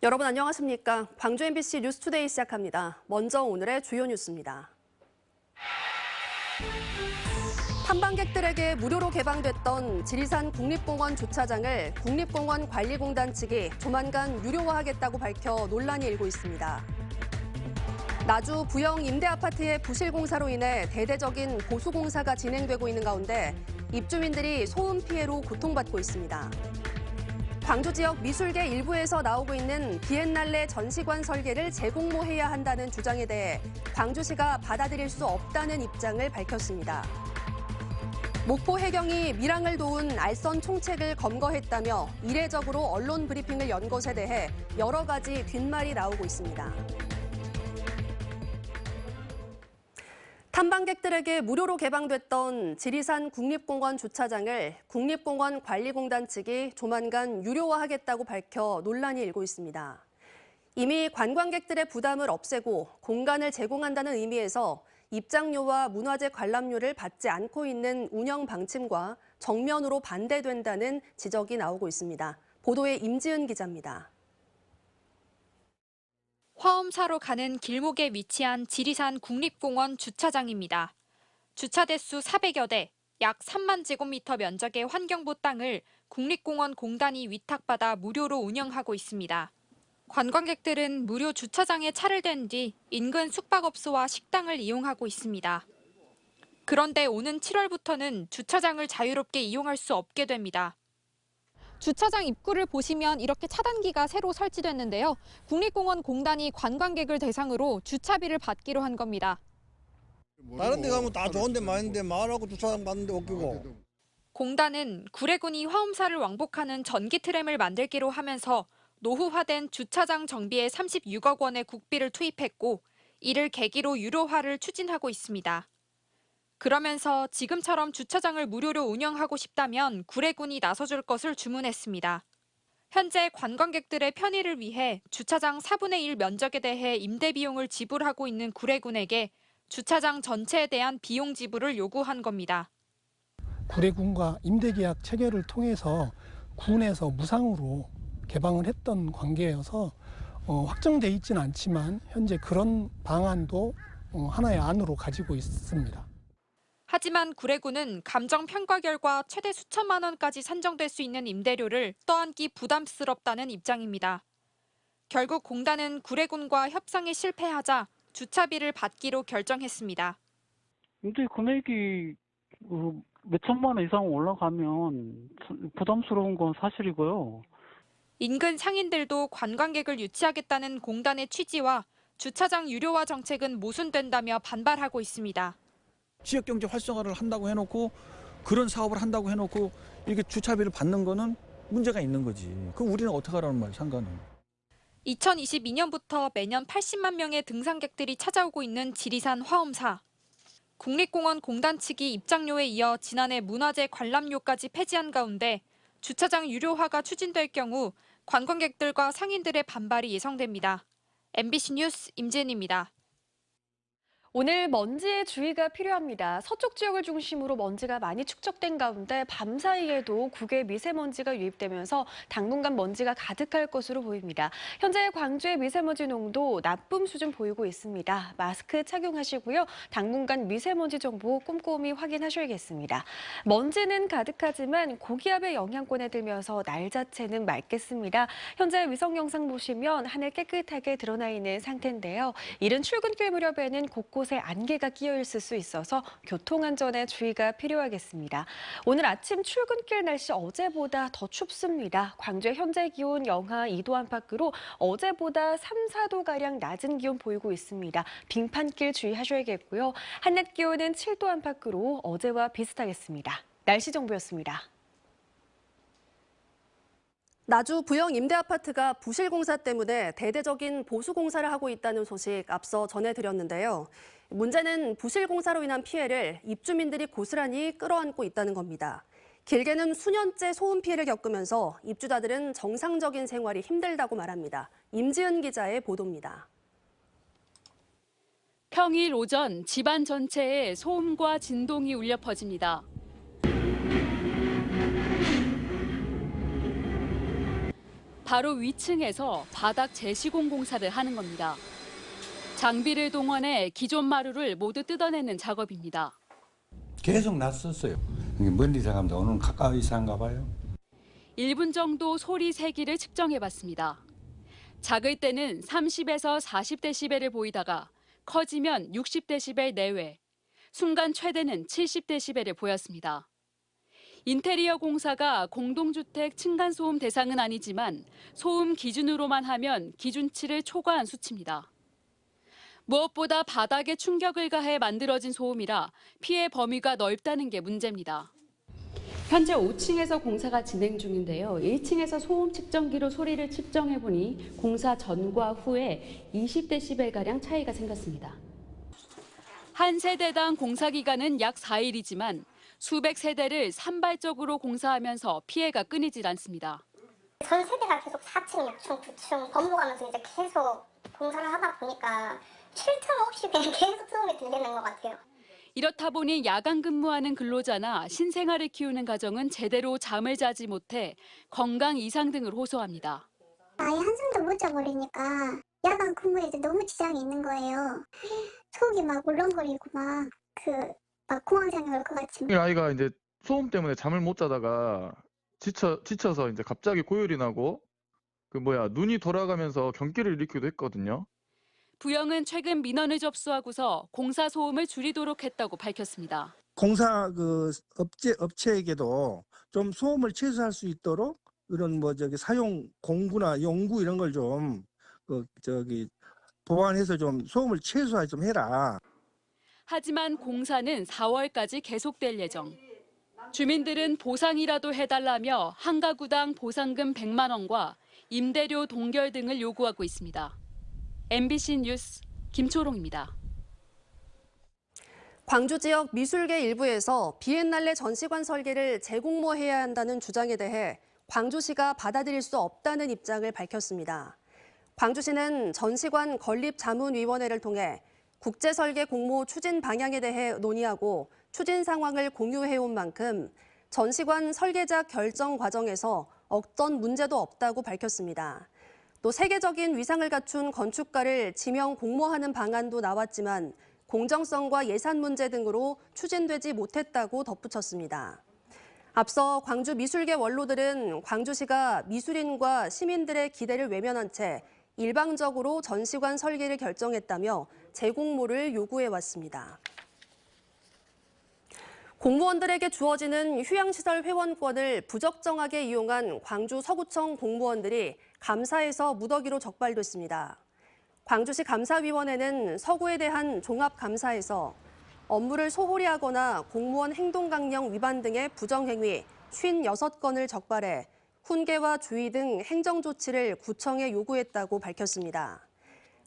여러분 안녕하십니까? 광주 MBC 뉴스투데이 시작합니다. 먼저 오늘의 주요 뉴스입니다. 탐방객들에게 무료로 개방됐던 지리산 국립공원 주차장을 국립공원관리공단 측이 조만간 유료화하겠다고 밝혀 논란이 일고 있습니다. 나주 부영 임대아파트의 부실공사로 인해 대대적인 보수공사가 진행되고 있는 가운데 입주민들이 소음 피해로 고통받고 있습니다. 광주 지역 미술계 일부에서 나오고 있는 비엔날레 전시관 설계를 재공모해야 한다는 주장에 대해 광주시가 받아들일 수 없다는 입장을 밝혔습니다. 목포 해경이 밀항을 도운 알선 총책을 검거했다며 이례적으로 언론 브리핑을 연 것에 대해 여러 가지 뒷말이 나오고 있습니다. 탐방객들에게 무료로 개방됐던 지리산 국립공원 주차장을 국립공원관리공단 측이 조만간 유료화하겠다고 밝혀 논란이 일고 있습니다. 이미 관광객들의 부담을 없애고 공간을 제공한다는 의미에서 입장료와 문화재 관람료를 받지 않고 있는 운영 방침과 정면으로 반대된다는 지적이 나오고 있습니다. 보도에 임지은 기자입니다. 화엄사로 가는 길목에 위치한 지리산 국립공원 주차장입니다. 주차 대수 400여 대, 약 3만 제곱미터 면적의 환경보 땅을 국립공원 공단이 위탁받아 무료로 운영하고 있습니다. 관광객들은 무료 주차장에 차를 댄 뒤 인근 숙박업소와 식당을 이용하고 있습니다. 그런데 오는 7월부터는 주차장을 자유롭게 이용할 수 없게 됩니다. 주차장 입구를 보시면 이렇게 차단기가 새로 설치됐는데요. 국립공원 공단이 관광객을 대상으로 주차비를 받기로 한 겁니다. 다른 데 가면 다 좋은데 많은데 마을하고 주차장 받는데 웃기고. 공단은 구례군이 화엄사를 왕복하는 전기 트램을 만들기로 하면서 노후화된 주차장 정비에 36억 원의 국비를 투입했고 이를 계기로 유료화를 추진하고 있습니다. 그러면서 지금처럼 주차장을 무료로 운영하고 싶다면 구례군이 나서줄 것을 주문했습니다. 현재 관광객들의 편의를 위해 주차장 4분의 1 면적에 대해 임대 비용을 지불하고 있는 구례군에게 주차장 전체에 대한 비용 지불을 요구한 겁니다. 구례군과 임대계약 체결을 통해서 군에서 무상으로 개방을 했던 관계여서 확정돼 있지는 않지만 현재 그런 방안도 하나의 안으로 가지고 있습니다. 하지만 구례군은 감정 평가 결과 최대 수천만 원까지 산정될 수 있는 임대료를 떠안기 부담스럽다는 입장입니다. 결국 공단은 구례군과 협상에 실패하자 주차비를 받기로 결정했습니다. 임대 금액이 몇 천만 원 이상 올라가면 부담스러운 건 사실이고요. 인근 상인들도 관광객을 유치하겠다는 공단의 취지와 주차장 유료화 정책은 모순된다며 반발하고 있습니다. 지역경제 활성화를 한다고 해놓고 그런 사업을 한다고 해놓고 이렇게 주차비를 받는 거는 문제가 있는 거지. 그럼 우리는 어떻게 하라는 말이야, 상관은. 2022년부터 매년 80만 명의 등산객들이 찾아오고 있는 지리산 화엄사. 국립공원 공단 측이 입장료에 이어 지난해 문화재 관람료까지 폐지한 가운데 주차장 유료화가 추진될 경우 관광객들과 상인들의 반발이 예상됩니다. MBC 뉴스 임지은입니다. 오늘 먼지에 주의가 필요합니다. 서쪽 지역을 중심으로 먼지가 많이 축적된 가운데 밤사이에도 국외 미세먼지가 유입되면서 당분간 먼지가 가득할 것으로 보입니다. 현재 광주의 미세먼지 농도 나쁨 수준 보이고 있습니다. 마스크 착용하시고요. 당분간 미세먼지 정보 꼼꼼히 확인하셔야겠습니다. 먼지는 가득하지만 고기압의 영향권에 들면서 날 자체는 맑겠습니다. 현재 위성 영상 보시면 하늘 깨끗하게 드러나 있는 상태인데요. 이른 출근길 무렵에는 곳곳에 안개가 끼어 있을 수 있어서 교통안전에 주의가 필요하겠습니다. 오늘 아침 출근길 날씨 어제보다 더 춥습니다. 광주의 현재 기온 영하 2도 안팎으로 어제보다 3, 4도가량 낮은 기온 보이고 있습니다. 빙판길 주의하셔야겠고요. 한낮 기온은 7도 안팎으로 어제와 비슷하겠습니다. 날씨 정보였습니다. 나주 부영 임대아파트가 부실공사 때문에 대대적인 보수공사를 하고 있다는 소식 앞서 전해드렸는데요. 문제는 부실공사로 인한 피해를 입주민들이 고스란히 끌어안고 있다는 겁니다. 길게는 수년째 소음 피해를 겪으면서 입주자들은 정상적인 생활이 힘들다고 말합니다. 임지은 기자의 보도입니다. 평일 오전 집안 전체에 소음과 진동이 울려 퍼집니다. 바로 위층에서 바닥 재시공 공사를 하는 겁니다. 장비를 동원해 기존 마루를 모두 뜯어내는 작업입니다. 계속 낯섰어요. 멀리서 가면 오늘 가까이서 한가 봐요. 1분 정도 소리 세기를 측정해봤습니다. 작을 때는 30에서 40데시벨을 보이다가 커지면 60데시벨 내외, 순간 최대는 70데시벨을 보였습니다. 인테리어 공사가 공동주택 층간소음 대상은 아니지만 소음 기준으로만 하면 기준치를 초과한 수치입니다. 무엇보다 바닥에 충격을 가해 만들어진 소음이라 피해 범위가 넓다는 게 문제입니다. 현재 5층에서 공사가 진행 중인데요. 1층에서 소음 측정기로 소리를 측정해보니 공사 전과 후에 20데시벨가량 차이가 생겼습니다. 한 세대당 공사 기간은 약 4일이지만 수백 세대를 산발적으로 공사하면서 피해가 끊이질 않습니다. 전 세대가 계속 4층, 6층, 9층 번복하면서 이제 계속 공사를 하다 보니까 쉴 틈 없이 그냥 계속 소음이 들리는 것 같아요. 이렇다 보니 야간 근무하는 근로자나 신생아를 키우는 가정은 제대로 잠을 자지 못해 건강 이상 등을 호소합니다. 아예 한숨도 못 자버리니까 야간 근무에도 너무 지장이 있는 거예요. 속이 막 울렁거리고 막 공황장애 올 것 같이. 아이가 이제 소음 때문에 잠을 못 자다가 지쳐서 이제 갑자기 고열이 나고 눈이 돌아가면서 경기를 일으키기도 했거든요. 부영은 최근 민원을 접수하고서 공사 소음을 줄이도록 했다고 밝혔습니다. 공사 업체에게도 좀 소음을 최소화할 수 있도록 이런 사용 공구나 용구 이런 걸 좀 보완해서 좀 소음을 최소화 좀 해라. 하지만 공사는 4월까지 계속될 예정. 주민들은 보상이라도 해달라며 한 가구당 보상금 100만 원과 임대료 동결 등을 요구하고 있습니다. MBC 뉴스 김초롱입니다. 광주 지역 미술계 일부에서 비엔날레 전시관 설계를 재공모해야 한다는 주장에 대해 광주시가 받아들일 수 없다는 입장을 밝혔습니다. 광주시는 전시관 건립자문위원회를 통해 국제설계 공모 추진 방향에 대해 논의하고 추진 상황을 공유해온 만큼 전시관 설계자 결정 과정에서 어떤 문제도 없다고 밝혔습니다. 또 세계적인 위상을 갖춘 건축가를 지명 공모하는 방안도 나왔지만 공정성과 예산 문제 등으로 추진되지 못했다고 덧붙였습니다. 앞서 광주 미술계 원로들은 광주시가 미술인과 시민들의 기대를 외면한 채 일방적으로 전시관 설계를 결정했다며 재공모를 요구해왔습니다. 공무원들에게 주어지는 휴양시설 회원권을 부적정하게 이용한 광주 서구청 공무원들이 감사에서 무더기로 적발됐습니다. 광주시 감사위원회는 서구에 대한 종합감사에서 업무를 소홀히 하거나 공무원 행동강령 위반 등의 부정행위 56건을 적발해 훈계와 주의 등 행정조치를 구청에 요구했다고 밝혔습니다.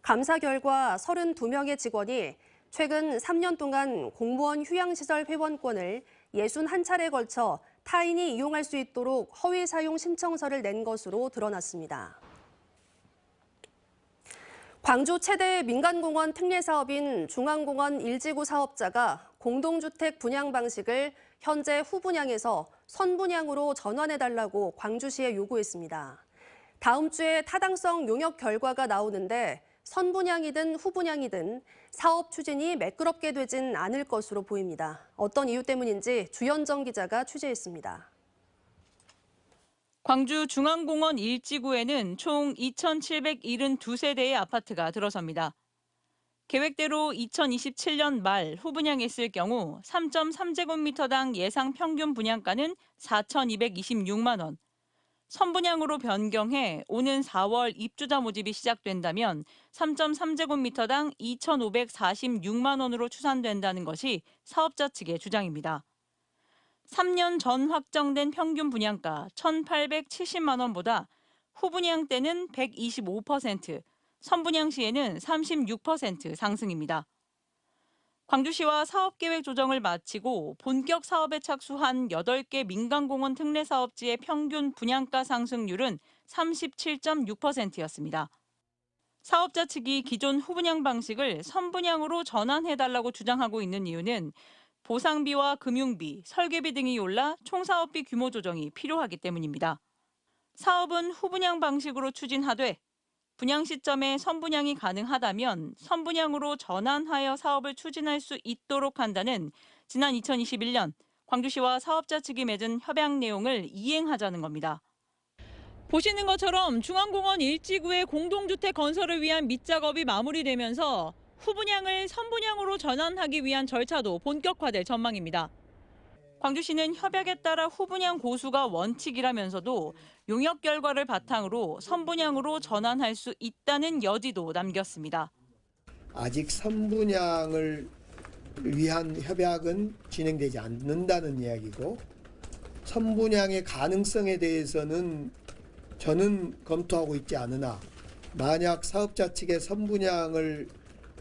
감사 결과 32명의 직원이 최근 3년 동안 공무원 휴양시설 회원권을 61차례에 걸쳐 타인이 이용할 수 있도록 허위 사용 신청서를 낸 것으로 드러났습니다. 광주 최대 민간공원 특례사업인 중앙공원 1지구 사업자가 공동주택 분양 방식을 현재 후분양에서 선분양으로 전환해달라고 광주시에 요구했습니다. 다음 주에 타당성 용역 결과가 나오는데 선분양이든 후분양이든 사업 추진이 매끄럽게 되진 않을 것으로 보입니다. 어떤 이유 때문인지 주현정 기자가 취재했습니다. 광주 중앙공원 1지구에는 총 2,772세대의 아파트가 들어섭니다. 계획대로 2027년 말 후분양했을 경우 3.3제곱미터당 예상 평균 분양가는 4,226만 원. 선분양으로 변경해 오는 4월 입주자 모집이 시작된다면 3.3제곱미터당 2,546만 원으로 추산된다는 것이 사업자 측의 주장입니다. 3년 전 확정된 평균 분양가 1,870만 원보다 후분양 때는 125%, 선분양 시에는 36% 상승입니다. 광주시와 사업계획 조정을 마치고 본격 사업에 착수한 8개 민간공원 특례사업지의 평균 분양가 상승률은 37.6%였습니다. 사업자 측이 기존 후분양 방식을 선분양으로 전환해달라고 주장하고 있는 이유는 보상비와 금융비, 설계비 등이 올라 총사업비 규모 조정이 필요하기 때문입니다. 사업은 후분양 방식으로 추진하되 분양 시점에 선분양이 가능하다면 선분양으로 전환하여 사업을 추진할 수 있도록 한다는 지난 2021년 광주시와 사업자 측이 맺은 협약 내용을 이행하자는 겁니다. 보시는 것처럼 중앙공원 1지구의 공동주택 건설을 위한 밑작업이 마무리되면서 후분양을 선분양으로 전환하기 위한 절차도 본격화될 전망입니다. 광주시는 협약에 따라 후분양 고수가 원칙이라면서도 용역 결과를 바탕으로 선분양으로 전환할 수 있다는 여지도 남겼습니다. 아직 선분양을 위한 협약은 진행되지 않는다는 이야기고 선분양의 가능성에 대해서는 저는 검토하고 있지 않으나 만약 사업자 측의 선분양을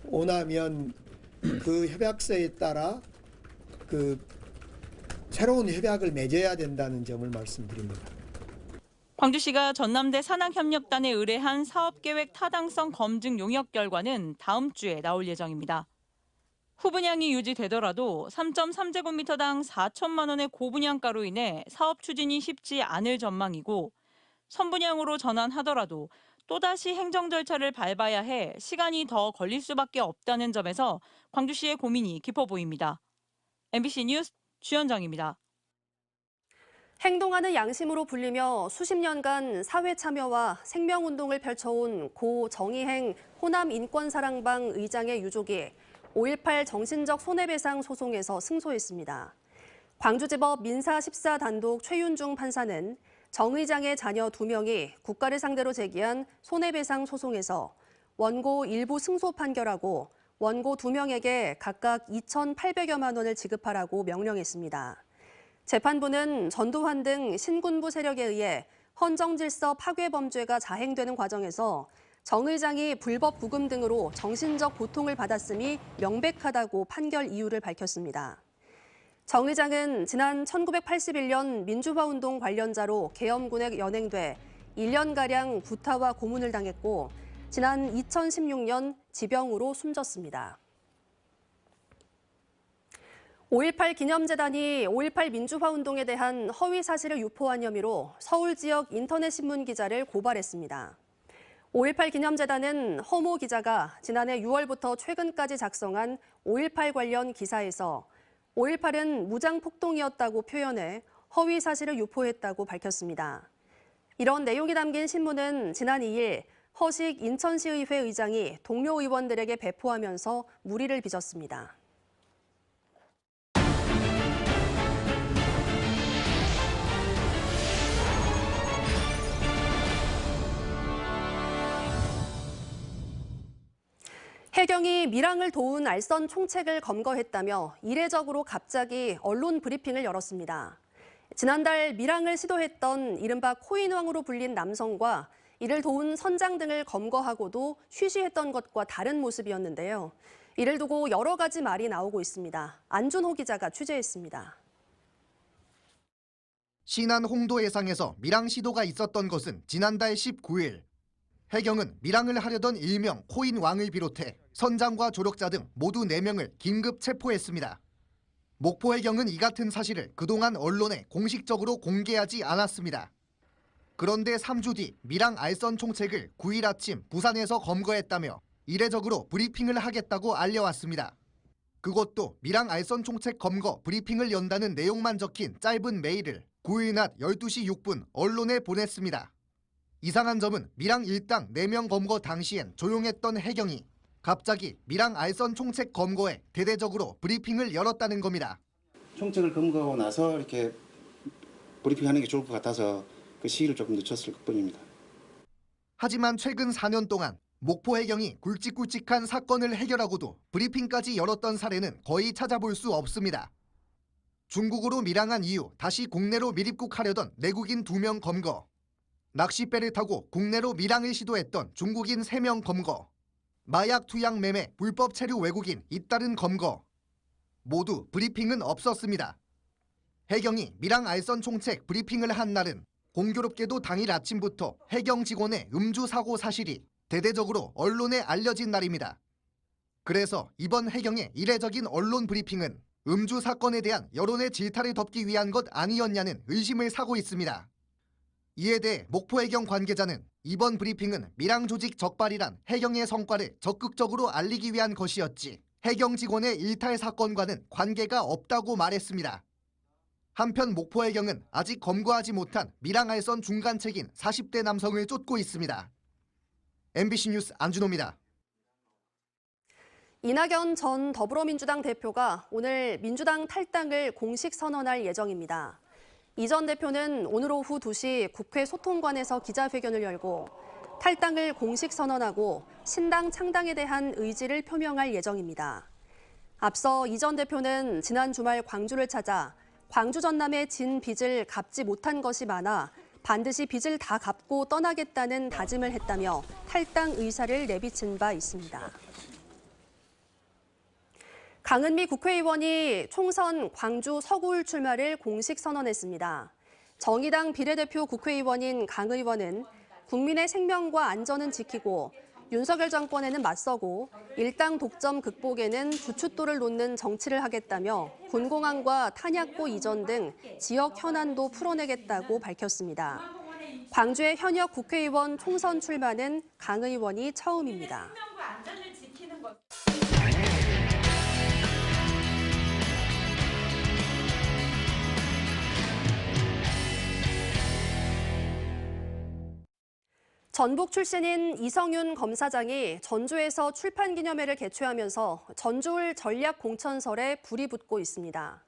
원하면 그 협약서에 따라 새로운 협약을 맺어야 된다는 점을 말씀드립니다. 광주시가 전남대 산학협력단에 의뢰한 사업계획 타당성 검증 용역 결과는 다음 주에 나올 예정입니다. 후분양이 유지되더라도 3.3제곱미터당 4천만 원의 고분양가로 인해 사업 추진이 쉽지 않을 전망이고 선분양으로 전환하더라도 또다시 행정 절차를 밟아야 해 시간이 더 걸릴 수밖에 없다는 점에서 광주시의 고민이 깊어 보입니다. MBC 뉴스 주현정입니다. 행동하는 양심으로 불리며 수십 년간 사회 참여와 생명운동을 펼쳐온 고 정의행 호남 인권사랑방 의장의 유족이 5.18 정신적 손해배상 소송에서 승소했습니다. 광주지법 민사 14단독 최윤중 판사는 정 의장의 자녀 2명이 국가를 상대로 제기한 손해배상 소송에서 원고 일부 승소 판결하고 원고 2명에게 각각 2,800여만 원을 지급하라고 명령했습니다. 재판부는 전두환 등 신군부 세력에 의해 헌정질서 파괴 범죄가 자행되는 과정에서 정 의장이 불법 구금 등으로 정신적 고통을 받았음이 명백하다고 판결 이유를 밝혔습니다. 정 의장은 지난 1981년 민주화운동 관련자로 계엄군에 연행돼 1년가량 구타와 고문을 당했고 지난 2016년 지병으로 숨졌습니다. 5.18 기념재단이 5.18 민주화운동에 대한 허위 사실을 유포한 혐의로 서울 지역 인터넷 신문 기자를 고발했습니다. 5.18 기념재단은 허모 기자가 지난해 6월부터 최근까지 작성한 5.18 관련 기사에서 5.18은 무장폭동이었다고 표현해 허위 사실을 유포했다고 밝혔습니다. 이런 내용이 담긴 신문은 지난 2일 허식 인천시의회 의장이 동료 의원들에게 배포하면서 물의를 빚었습니다. 해경이 밀항을 도운 알선 총책을 검거했다며 이례적으로 갑자기 언론 브리핑을 열었습니다. 지난달 밀항을 시도했던 이른바 코인왕으로 불린 남성과 이를 도운 선장 등을 검거하고도 쉬쉬했던 것과 다른 모습이었는데요. 이를 두고 여러 가지 말이 나오고 있습니다. 안준호 기자가 취재했습니다. 신안 홍도 해상에서 밀항 시도가 있었던 것은 지난달 19일. 해경은 밀항을 하려던 일명 코인왕을 비롯해 선장과 조력자 등 모두 4명을 긴급 체포했습니다. 목포해경은 이 같은 사실을 그동안 언론에 공식적으로 공개하지 않았습니다. 그런데 3주 뒤 밀항 알선 총책을 9일 아침 부산에서 검거했다며 이례적으로 브리핑을 하겠다고 알려왔습니다. 그것도 밀항 알선 총책 검거 브리핑을 연다는 내용만 적힌 짧은 메일을 9일 낮 12시 6분 언론에 보냈습니다. 이상한 점은 밀항 일당 4명 검거 당시엔 조용했던 해경이 갑자기 밀항 알선 총책 검거에 대대적으로 브리핑을 열었다는 겁니다. 총책을 검거하고 나서 이렇게 브리핑하는 게 좋을 것 같아서 그 시기를 조금 늦췄을 뿐입니다. 하지만 최근 4년 동안 목포 해경이 굵직굵직한 사건을 해결하고도 브리핑까지 열었던 사례는 거의 찾아볼 수 없습니다. 중국으로 밀항한 이후 다시 국내로 밀입국하려던 내국인 2명 검거, 낚싯배를 타고 국내로 밀항을 시도했던 중국인 3명 검거, 마약 투약 매매 불법 체류 외국인 잇따른 검거, 모두 브리핑은 없었습니다. 해경이 밀항 알선 총책 브리핑을 한 날은 공교롭게도 당일 아침부터 해경 직원의 음주 사고 사실이 대대적으로 언론에 알려진 날입니다. 그래서 이번 해경의 이례적인 언론 브리핑은 음주 사건에 대한 여론의 질타를 덮기 위한 것 아니었냐는 의심을 사고 있습니다. 이에 대해 목포해경 관계자는 이번 브리핑은 밀항 조직 적발이란 해경의 성과를 적극적으로 알리기 위한 것이었지 해경 직원의 일탈 사건과는 관계가 없다고 말했습니다. 한편 목포해경은 아직 검거하지 못한 밀항 알선 중간책인 40대 남성을 쫓고 있습니다. MBC 뉴스 안준호입니다. 이낙연 전 더불어민주당 대표가 오늘 민주당 탈당을 공식 선언할 예정입니다. 이 전 대표는 오늘 오후 2시 국회 소통관에서 기자회견을 열고 탈당을 공식 선언하고 신당 창당에 대한 의지를 표명할 예정입니다. 앞서 이 전 대표는 지난 주말 광주를 찾아 광주 전남의 진 빚을 갚지 못한 것이 많아 반드시 빚을 다 갚고 떠나겠다는 다짐을 했다며 탈당 의사를 내비친 바 있습니다. 강은미 국회의원이 총선 광주 서구울 출마를 공식 선언했습니다. 정의당 비례대표 국회의원인 강 의원은 국민의 생명과 안전은 지키고 윤석열 정권에는 맞서고 일당 독점 극복에는 주춧돌을 놓는 정치를 하겠다며 군공항과 탄약고 이전 등 지역 현안도 풀어내겠다고 밝혔습니다. 광주의 현역 국회의원 총선 출마는 강 의원이 처음입니다. 전북 출신인 이성윤 검사장이 전주에서 출판기념회를 개최하면서 전주울 전략공천설에 불이 붙고 있습니다.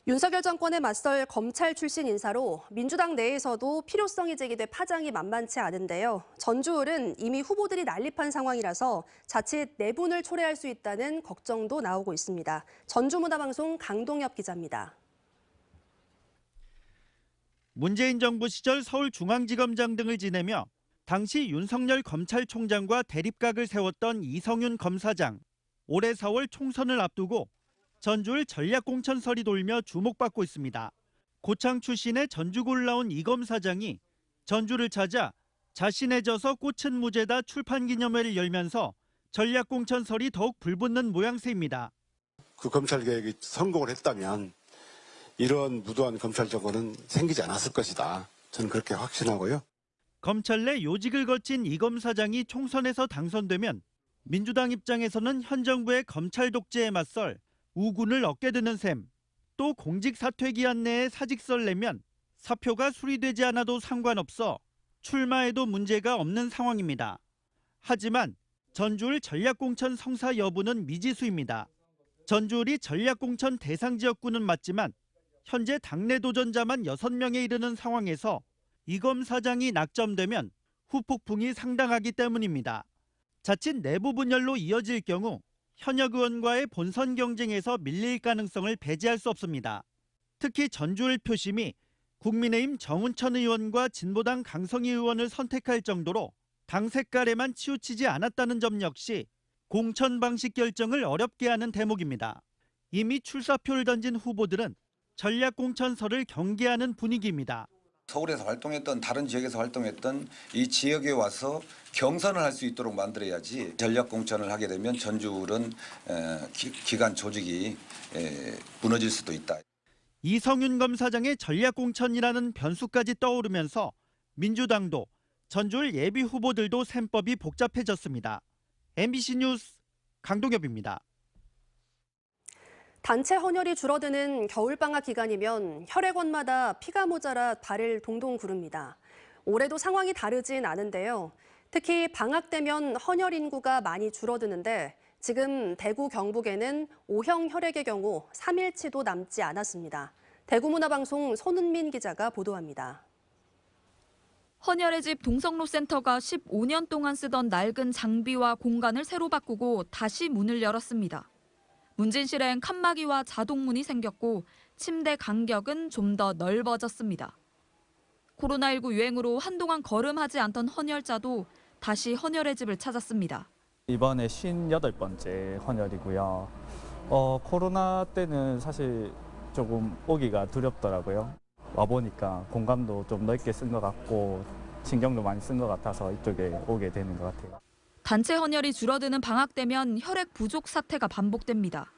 윤석열 정권에 맞설 검찰 출신 인사로 민주당 내에서도 필요성이 제기돼 파장이 만만치 않은데요. 전주울은 이미 후보들이 난립한 상황이라서 자칫 내분을 초래할 수 있다는 걱정도 나오고 있습니다. 전주문화방송 강동엽 기자입니다. 문재인 정부 시절 서울중앙지검장 등을 지내며 당시 윤석열 검찰총장과 대립각을 세웠던 이성윤 검사장. 올해 4월 총선을 앞두고 전주울 전략공천설이 돌며 주목받고 있습니다. 고창 출신의 전주고 올라온 이 검사장이 전주를 찾아 자신의 저서 꽃은 무죄다 출판기념회를 열면서 전략공천설이 더욱 불붙는 모양새입니다. 그 검찰개혁이 성공을 했다면 이런 무도한 검찰 정권은 생기지 않았을 것이다. 저는 그렇게 확신하고요. 검찰 내 요직을 거친 이 검사장이 총선에서 당선되면 민주당 입장에서는 현 정부의 검찰 독재에 맞설 우군을 얻게 되는 셈. 또 공직 사퇴 기한 내에 사직서를 내면 사표가 수리되지 않아도 상관없어 출마에도 문제가 없는 상황입니다. 하지만 전주울 전략공천 성사 여부는 미지수입니다. 전주울이 전략공천 대상 지역구는 맞지만 현재 당내 도전자만 6명에 이르는 상황에서 이 검사장이 낙점되면 후폭풍이 상당하기 때문입니다. 자칫 내부 분열로 이어질 경우 현역 의원과의 본선 경쟁에서 밀릴 가능성을 배제할 수 없습니다. 특히 전주울 표심이 국민의힘 정운천 의원과 진보당 강성희 의원을 선택할 정도로 당 색깔에만 치우치지 않았다는 점 역시 공천 방식 결정을 어렵게 하는 대목입니다. 이미 출사표를 던진 후보들은 전략공천설을 경계하는 분위기입니다. 서울에서 활동했던 다른 지역에서 활동했던 이 지역에 와서 경선을 할 수 있도록 만들어야지 전략공천을 하게 되면 전주울은 기관 조직이 무너질 수도 있다. 이성윤 검사장의 전략공천이라는 변수까지 떠오르면서 민주당도 전주울 예비 후보들도 셈법이 복잡해졌습니다. MBC 뉴스 강동엽입니다. 단체 헌혈이 줄어드는 겨울방학 기간이면 혈액원마다 피가 모자라 발을 동동 구릅니다. 올해도 상황이 다르진 않은데요. 특히 방학 되면 헌혈 인구가 많이 줄어드는데 지금 대구 경북에는 O형 혈액의 경우 3일치도 남지 않았습니다. 대구문화방송 손은민 기자가 보도합니다. 헌혈의 집 동성로센터가 15년 동안 쓰던 낡은 장비와 공간을 새로 바꾸고 다시 문을 열었습니다. 문진실엔 칸막이와 자동문이 생겼고 침대 간격은 좀 더 넓어졌습니다. 코로나19 유행으로 한동안 거름하지 않던 헌혈자도 다시 헌혈의 집을 찾았습니다. 이번에 58번째 헌혈이고요. 코로나 때는 사실 조금 오기가 두렵더라고요. 와보니까 공간도 좀 넓게 쓴 것 같고 신경도 많이 쓴 것 같아서 이쪽에 오게 되는 것 같아요. 단체 헌혈이 줄어드는 방학 되면 혈액 부족 사태가 반복됩니다.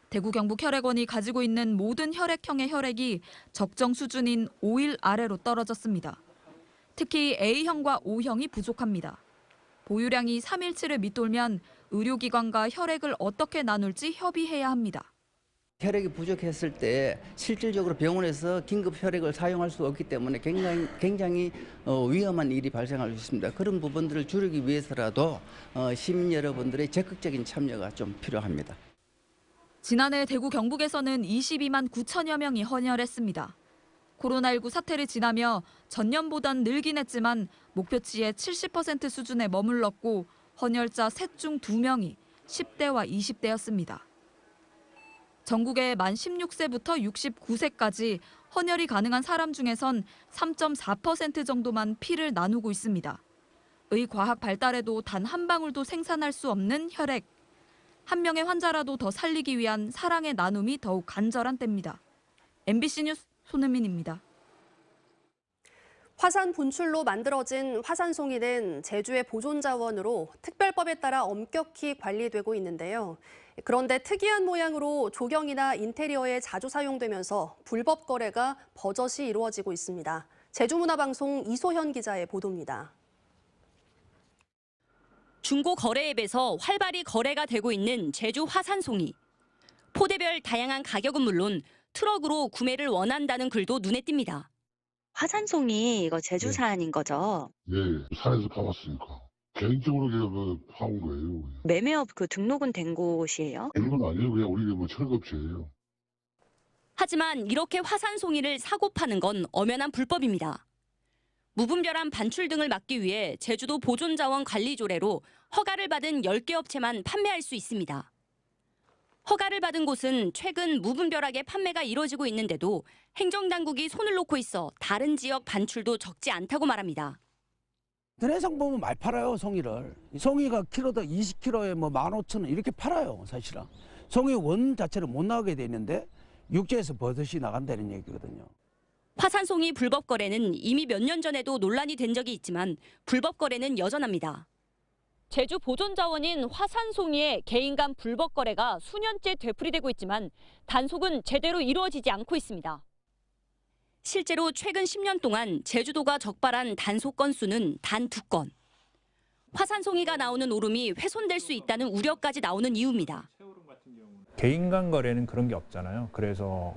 대구 경북혈액원이 가지고 있는 모든 혈액형의 혈액이 적정 수준인 5일 아래로 떨어졌습니다. 특히 A형과 O형이 부족합니다. 보유량이 3일치를 밑돌면 의료기관과 혈액을 어떻게 나눌지 협의해야 합니다. 혈액이 부족했을 때 실질적으로 병원에서 긴급 혈액을 사용할 수 없기 때문에 굉장히 위험한 일이 발생할 수 있습니다. 그런 부분들을 줄이기 위해서라도 시민 여러분들의 적극적인 참여가 좀 필요합니다. 지난해 대구 경북에서는 22만 9천여 명이 헌혈했습니다. 코로나19 사태를 지나며 전년보단 늘긴 했지만 목표치의 70% 수준에 머물렀고 헌혈자 셋 중 2명이 10대와 20대였습니다. 전국의 만 16세부터 69세까지 헌혈이 가능한 사람 중에선 3.4% 정도만 피를 나누고 있습니다. 의과학 발달에도 단 한 방울도 생산할 수 없는 혈액. 한 명의 환자라도 더 살리기 위한 사랑의 나눔이 더욱 간절한 때입니다. MBC 뉴스 손은민입니다. 화산 분출로 만들어진 화산송이는 제주의 보존자원으로 특별법에 따라 엄격히 관리되고 있는데요. 그런데 특이한 모양으로 조경이나 인테리어에 자주 사용되면서 불법 거래가 버젓이 이루어지고 있습니다. 제주문화방송 이소현 기자의 보도입니다. 중고 거래 앱에서 활발히 거래가 되고 있는 제주 화산송이. 포대별 다양한 가격은 물론 트럭으로 구매를 원한다는 글도 눈에 띕니다. 화산송이 이거 제주산인 거죠? 네, 산에서 파봤으니까. 개인적으로 파온 거예요. 매매업 등록은 된 곳이에요? 그런 건 아니에요. 그냥 우리 철거업체예요. 하지만 이렇게 화산송이를 사고 파는 건 엄연한 불법입니다. 무분별한 반출 등을 막기 위해 제주도 보존자원 관리조례로 허가를 받은 10개 업체만 판매할 수 있습니다. 허가를 받은 곳은 최근 무분별하게 판매가 이뤄지고 있는데도 행정당국이 손을 놓고 있어 다른 지역 반출도 적지 않다고 말합니다. 인터넷상 보면 많이 팔아요, 송이를. 송이가 키로당 20kg에 15,000원 이렇게 팔아요, 사실은. 송이 원 자체를 못 나가게 돼 있는데 육지에서 버섯이 나간다는 얘기거든요. 화산송이 불법 거래는 이미 몇 년 전에도 논란이 된 적이 있지만 불법 거래는 여전합니다. 제주 보존자원인 화산송이의 개인 간 불법 거래가 수년째 되풀이되고 있지만 단속은 제대로 이루어지지 않고 있습니다. 실제로 최근 10년 동안 제주도가 적발한 단속 건수는 단 2건. 화산송이가 나오는 오름이 훼손될 수 있다는 우려까지 나오는 이유입니다. 개인 간 거래는 그런 게 없잖아요. 그래서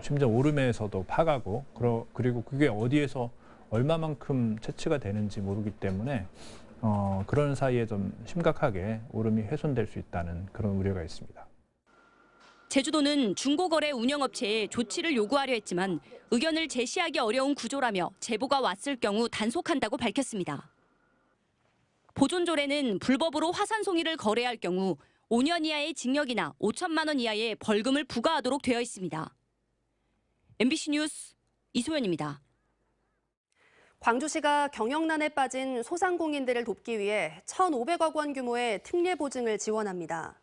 심지어 오름에서도 파가고 그리고 그게 어디에서 얼마만큼 채취가 되는지 모르기 때문에 그런 사이에 좀 심각하게 오름이 훼손될 수 있다는 그런 우려가 있습니다. 제주도는 중고거래 운영업체에 조치를 요구하려 했지만 의견을 제시하기 어려운 구조라며 제보가 왔을 경우 단속한다고 밝혔습니다. 보존조례는 불법으로 화산송이를 거래할 경우 5년 이하의 징역이나 5천만 원 이하의 벌금을 부과하도록 되어 있습니다. MBC 뉴스 이소연입니다. 광주시가 경영난에 빠진 소상공인들을 돕기 위해 1,500억 원 규모의 특례보증을 지원합니다.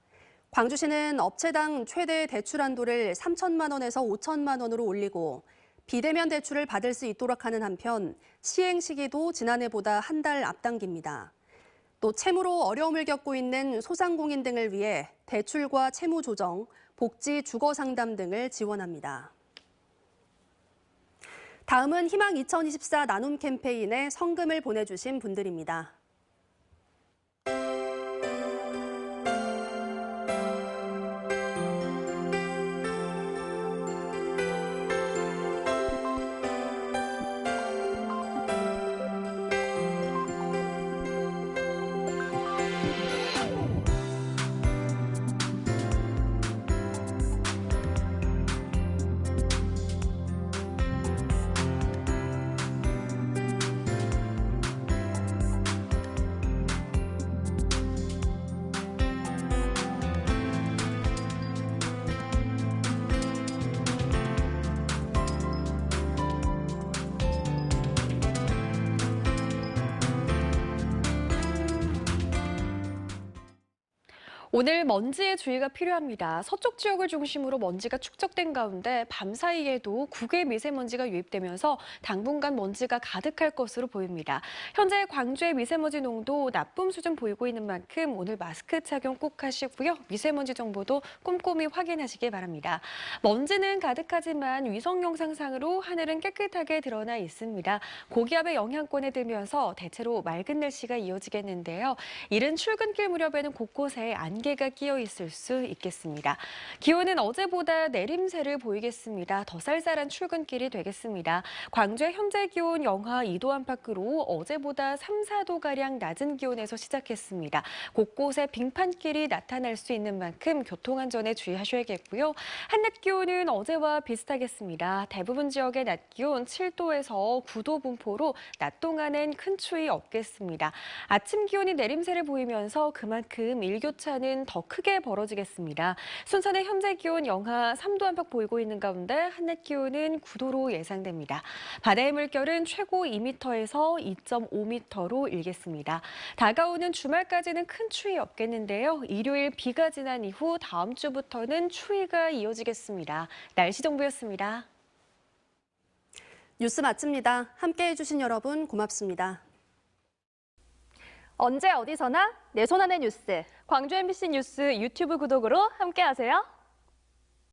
광주시는 업체당 최대 대출 한도를 3천만 원에서 5천만 원으로 올리고 비대면 대출을 받을 수 있도록 하는 한편 시행 시기도 지난해보다 한 달 앞당깁니다. 또 채무로 어려움을 겪고 있는 소상공인 등을 위해 대출과 채무 조정, 복지 주거 상담 등을 지원합니다. 다음은 희망 2024 나눔 캠페인에 성금을 보내주신 분들입니다. 오늘 먼지에 주의가 필요합니다. 서쪽 지역을 중심으로 먼지가 축적된 가운데 밤사이에도 국외 미세먼지가 유입되면서 당분간 먼지가 가득할 것으로 보입니다. 현재 광주의 미세먼지 농도 나쁨 수준 보이고 있는 만큼 오늘 마스크 착용 꼭 하시고요. 미세먼지 정보도 꼼꼼히 확인하시기 바랍니다. 먼지는 가득하지만 위성 영상상으로 하늘은 깨끗하게 드러나 있습니다. 고기압의 영향권에 들면서 대체로 맑은 날씨가 이어지겠는데요. 이른 출근길 무렵에는 곳곳에 안개가 끼어 있을 수 있겠습니다. 기온은 어제보다 내림세를 보이겠습니다. 더 쌀쌀한 출근길이 되겠습니다. 광주의 현재 기온 영하 2도 안팎으로 어제보다 3, 4도가량 낮은 기온에서 시작했습니다. 곳곳에 빙판길이 나타날 수 있는 만큼 교통안전에 주의하셔야겠고요. 한낮 기온은 어제와 비슷하겠습니다. 대부분 지역의 낮 기온 7도에서 9도 분포로 낮 동안은 큰 추위 없겠습니다. 아침 기온이 내림세를 보이면서 그만큼 일교차는 더 크게 벌어지겠습니다. 순천의 현재 기온 영하 3도 안팎 보이고 있는 가운데 한낮 기온은 9도로 예상됩니다. 바다의 물결은 최고 2m에서 2.5m로 일겠습니다. 다가오는 주말까지는 큰 추위 없겠는데요. 일요일 비가 지난 이후 다음 주부터는 추위가 이어지겠습니다. 날씨 정보였습니다. 뉴스 마칩니다. 함께해 주신 여러분 고맙습니다. 언제 어디서나 내 손 안의 뉴스. 광주 MBC 뉴스 유튜브 구독으로 함께하세요.